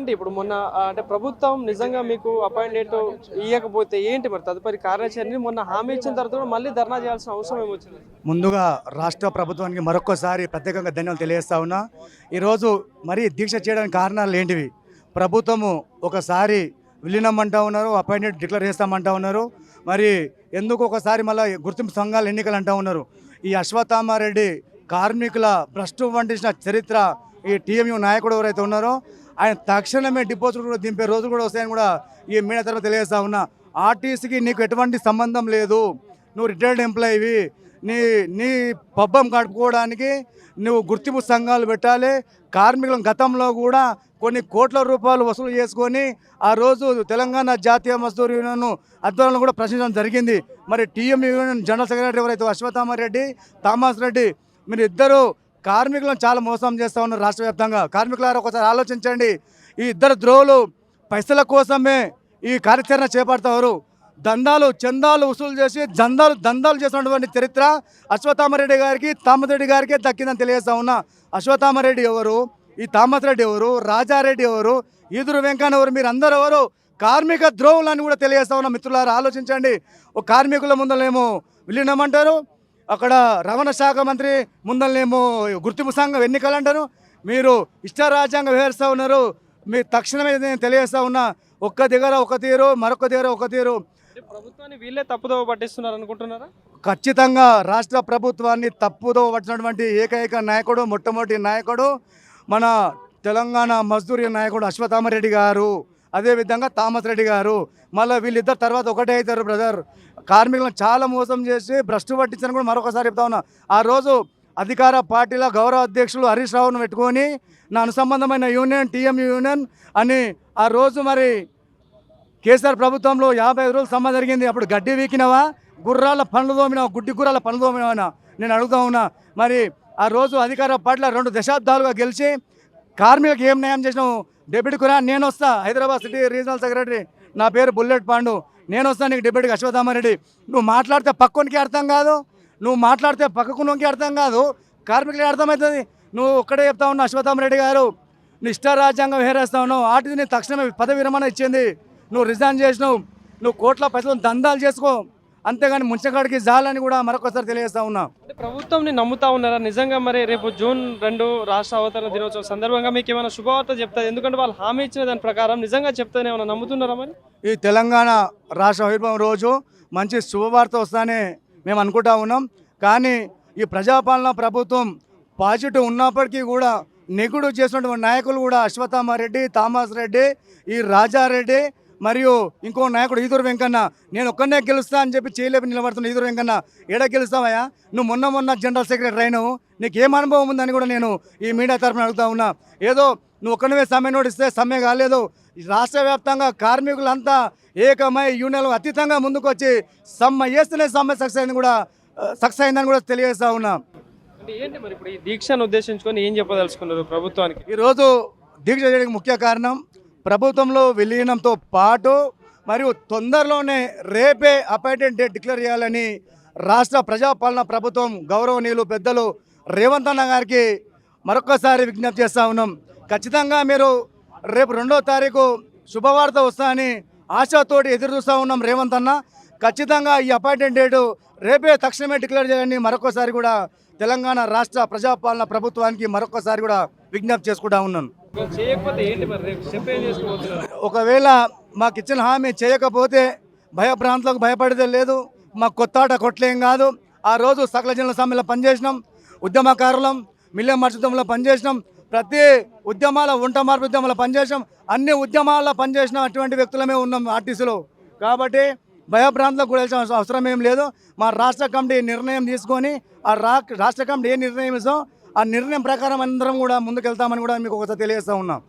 ఏంటి ఇప్పుడు మొన్న అంటే ప్రభుత్వం నిజంగా మీకు అపాయింట్ డేట్ ఇవ్వకపోతే ఏంటి మరి తదుపరి కార్యాచరణ? మొన్న హామీ ఇచ్చిన తర్వాత కూడా మళ్ళీ ధర్నా చేయాల్సిన అవసరం ఏమొచ్చింది? ముందుగా రాష్ట్ర ప్రభుత్వానికి మరొకసారి ప్రత్యేకంగా ధన్యవాదాలు తెలియజేస్తా ఉన్నా. ఈరోజు మరీ దీక్ష చేయడానికి కారణాలు ఏంటివి? ప్రభుత్వము ఒకసారి విలీనం అంటూ ఉన్నారు, అపాయింట్మెంట్ డిక్లేర్ చేస్తామంటూ ఉన్నారు. మరి ఎందుకు ఒకసారి మళ్ళీ గుర్తింపు సంఘాల ఎన్నికలు అంటూ ఉన్నారు. ఈ అశ్వత్థామారెడ్డి కార్మికుల భ్రష్టు వంటించిన చరిత్ర ఈ టీఎంయూ నాయకుడు ఎవరైతే ఉన్నారో ఆయన తక్షణమే డిపాజిట్ కూడా దింపే రోజులు కూడా వస్తాయని కూడా ఈ మీడియా తరఫున తెలియజేస్తా ఉన్నా. ఆర్టీసీకి నీకు ఎటువంటి సంబంధం లేదు, నువ్వు రిటైర్డ్ ఎంప్లాయీవి, నీ పబ్బం గడుపుకోవడానికి నువ్వు గుర్తింపు సంఘాలు పెట్టాలి. కార్మికుల గతంలో కూడా కొన్ని కోట్ల రూపాయలు వసూలు చేసుకొని ఆ రోజు తెలంగాణ జాతీయ మజ్దూర్ యూనియన్ ఆధ్వర్యంలో కూడా ప్రశ్నించడం జరిగింది. మరి టీఎంయూ యూనియన్ జనరల్ సెక్రటరీ ఎవరైతే అశ్వత్థామారెడ్డి, థామస్ రెడ్డి, మీరు ఇద్దరు కార్మికులను చాలా మోసం చేస్తూ ఉన్నారు. రాష్ట్ర వ్యాప్తంగా కార్మికులారా ఒకసారి ఆలోచించండి. ఈ ఇద్దరు ద్రోవులు పైసల కోసమే ఈ కార్యాచరణ చేపడతారు. దందాలు చందాలు వసూలు చేసి దందాలు చేసినటువంటి చరిత్ర అశ్వత్థామారెడ్డి గారికి, థామస్ రెడ్డి గారికి దక్కిందని తెలియజేస్తా ఉన్నా. అశ్వత్థామారెడ్డి ఎవరు, ఈ థామస్ రెడ్డి ఎవరు, రాజారెడ్డి ఎవరు, ఈదురు వెంకన్న ఎవరు, మీరు అందరూ ఎవరు? కార్మిక ద్రోవులని కూడా తెలియజేస్తా ఉన్నా. మిత్రులారా ఆలోచించండి. ఒక కార్మికుల ముందలేమో విలీనమంటారు, అక్కడ రవాణా శాఖ మంత్రి ముందలేమో గుర్తింపు సంఘం ఎన్నికలు అంటారు. మీరు ఇష్టారాజ్యాంగం వ్యవహరిస్తూ ఉన్నారు. మీ తక్షణమే నేను తెలియజేస్తా ఉన్నా. ఒక్క దగ్గర ఒక తీరు, మరొక దగ్గర ఒక తీరు. ప్రభుత్వాన్ని వీళ్ళే తప్పుదోవ పట్టిస్తున్నారు అనుకుంటున్నారా? ఖచ్చితంగా రాష్ట్ర ప్రభుత్వాన్ని తప్పుదోవ పట్టినటువంటి ఏకైక నాయకుడు, మొట్టమొదటి నాయకుడు మన తెలంగాణ మజ్దూర్ నాయకుడు అశ్వత్థామారెడ్డి గారు, అదేవిధంగా థామస్ రెడ్డి గారు. మళ్ళీ వీళ్ళిద్దరు తర్వాత ఒకటే అవుతారు బ్రదర్. కార్మికులను చాలా మోసం చేసి భ్రష్టు పట్టించని కూడా మరొకసారి చెప్తా ఉన్నా. ఆ రోజు అధికార పార్టీల గౌరవ అధ్యక్షులు హరీష్ రావును పెట్టుకొని నా అనుసంబంధమైన యూనియన్ టీఎంయూ యూనియన్ అని ఆ రోజు మరి కేసీఆర్ ప్రభుత్వంలో 55 రోజులు సమ్మె జరిగింది. అప్పుడు గడ్డి వీకినవా, గుర్రాల పనులు తోమినావా, గుడ్డి గుర్రాల పనులు తోమినావా నేను అడుగుతా ఉన్నా. మరి ఆ రోజు అధికార పార్టీల 2 దశాబ్దాలుగా గెలిచి కార్మికులకు ఏం న్యాయం చేసినావు? డెప్యూటీ కురా నేను వస్తా, హైదరాబాద్ సిటీ రీజనల్ సెక్రటరీ, నా పేరు బుల్లెట్ పాండు, నేను వస్తాను నీకు డిప్యూటీకి అశ్వత్థామారెడ్డి. నువ్వు మాట్లాడితే పక్కనికి అర్థం కాదు, నువ్వు మాట్లాడితే పక్కకునికి అర్థం కాదు, కార్మికులకి అర్థమవుతుంది. నువ్వు ఒక్కడే చెప్తా ఉన్నావు అశ్వత్థామారెడ్డి గారు, నువ్వు ఇష్టారాజ్యాంగం వేరేస్తా ఉన్నావు. ఆర్టీసీని తక్షణమే పదవి విరమణ ఇచ్చింది, నువ్వు రిజైన్ చేసినావు, నువ్వు కోట్ల పైసలు దందాలు చేసుకో, అంతేగాని ముంచకాడికి జాలని కూడా మరొకసారి తెలియజేస్తా ఉన్నా. ప్రభుత్వంని నమ్ముతా ఉన్నారా నిజంగా? మరి రేపు జూన్ 2 రాష్ట్ర అవతరణ దినోత్సవం సందర్భంగా మీకు ఏమైనా శుభవార్త చెప్తుంది? ఎందుకంటే వాళ్ళు హామీ ఇచ్చిన దాని ప్రకారం నిజంగా చెప్తానే ఏమైనా నమ్ముతున్నారా? మరి ఈ తెలంగాణ రాష్ట్ర ఆవిర్భావం రోజు మంచి శుభవార్త వస్తానే మేము అనుకుంటా ఉన్నాం. కానీ ఈ ప్రజాపాలన ప్రభుత్వం పాజిటివ్ ఉన్నప్పటికీ కూడా నెగిటివ్ చేసినటువంటి నాయకులు కూడా అశ్వత్థామారెడ్డి, థామస్ రెడ్డి, ఈ రాజారెడ్డి మరియు ఇంకో నాయకుడు ఈదురు వెంకన్న, నేను ఒక్కనే గెలుస్తా అని చెప్పి చేయలేపి నిలబడుతున్నా. ఈదురు వెంకన్న ఏడా గెలుస్తావయ్యా? నువ్వు మొన్న జనరల్ సెక్రటరీ అయినావు, నీకు ఏం అనుభవం ఉందని కూడా నేను ఈ మీడియా తరఫున అడుగుతా ఉన్నా. ఏదో నువ్వు ఒక్కనే సమ్మె నోటిస్తే సమ్మె కాలేదు. రాష్ట్ర వ్యాప్తంగా కార్మికులంతా ఏకమై యూనియన్లు అతీతంగా ముందుకు వచ్చి సమ్మె చేస్తేనే సమ్మె సక్సెస్ అయిందని కూడా తెలియజేస్తా ఉన్నా. అంటే ఏంటి మరి ఇప్పుడు ఈ దీక్షను ఉద్దేశించుకొని ఏం చెప్పదలుచుకున్నారు ప్రభుత్వానికి? ఈరోజు దీక్ష చేయడానికి ముఖ్య కారణం ప్రభుత్వంలో విలీనంతో పాటు మరియు తొందరలోనే రేపే అపాయింట్మెంట్ డేట్ డిక్లేర్ చేయాలని రాష్ట్ర ప్రజాపాలన ప్రభుత్వం గౌరవనీయులు పెద్దలు రేవంత్ అన్న గారికి మరొకసారి విజ్ఞప్తి చేస్తూ ఉన్నాం. ఖచ్చితంగా మీరు రేపు 2వ తారీఖు శుభవార్త వస్తాయని ఆశతోటి ఎదురు చూస్తూ ఉన్నాం. రేవంత్ అన్న ఖచ్చితంగా ఈ అపాయింట్మెంట్ డేటు రేపే తక్షణమే డిక్లేర్ చేయాలని మరొకసారి కూడా తెలంగాణ రాష్ట్ర ప్రజాపాలన ప్రభుత్వానికి మరొకసారి కూడా విజ్ఞప్తి చేసుకుంటా ఉన్నాను. ఒకవేళ మాకు ఇచ్చిన హామీ చేయకపోతే భయభ్రాంతులకు భయపడేదే లేదు, మాకు కొత్త ఆట కొట్టలేం కాదు. ఆ రోజు సకల జనుల సమ్మెలో పనిచేసినాం, ఉద్యమకారులం, మిలియం మర్చితంలో పనిచేసినాం, ప్రతి ఉద్యమాల వంట మార్పు ఉద్యమాల్లో పనిచేసాం, అన్ని ఉద్యమాల్లో పనిచేసిన అటువంటి వ్యక్తులమే ఉన్నాం ఆర్టీసీలో. కాబట్టి భయభ్రాంతులకు కూడా అవసరం ఏం లేదు. మా రాష్ట్ర కమిటీ నిర్ణయం తీసుకొని ఆ రాష్ట్ర కమిటీ ఏ నిర్ణయం ఇస్తాం ఆ నిర్ణయం ప్రకారం అందరం కూడా ముందుకెళ్తామని కూడా మీకు ఒకసారి తెలియజేస్తూ ఉన్నాం.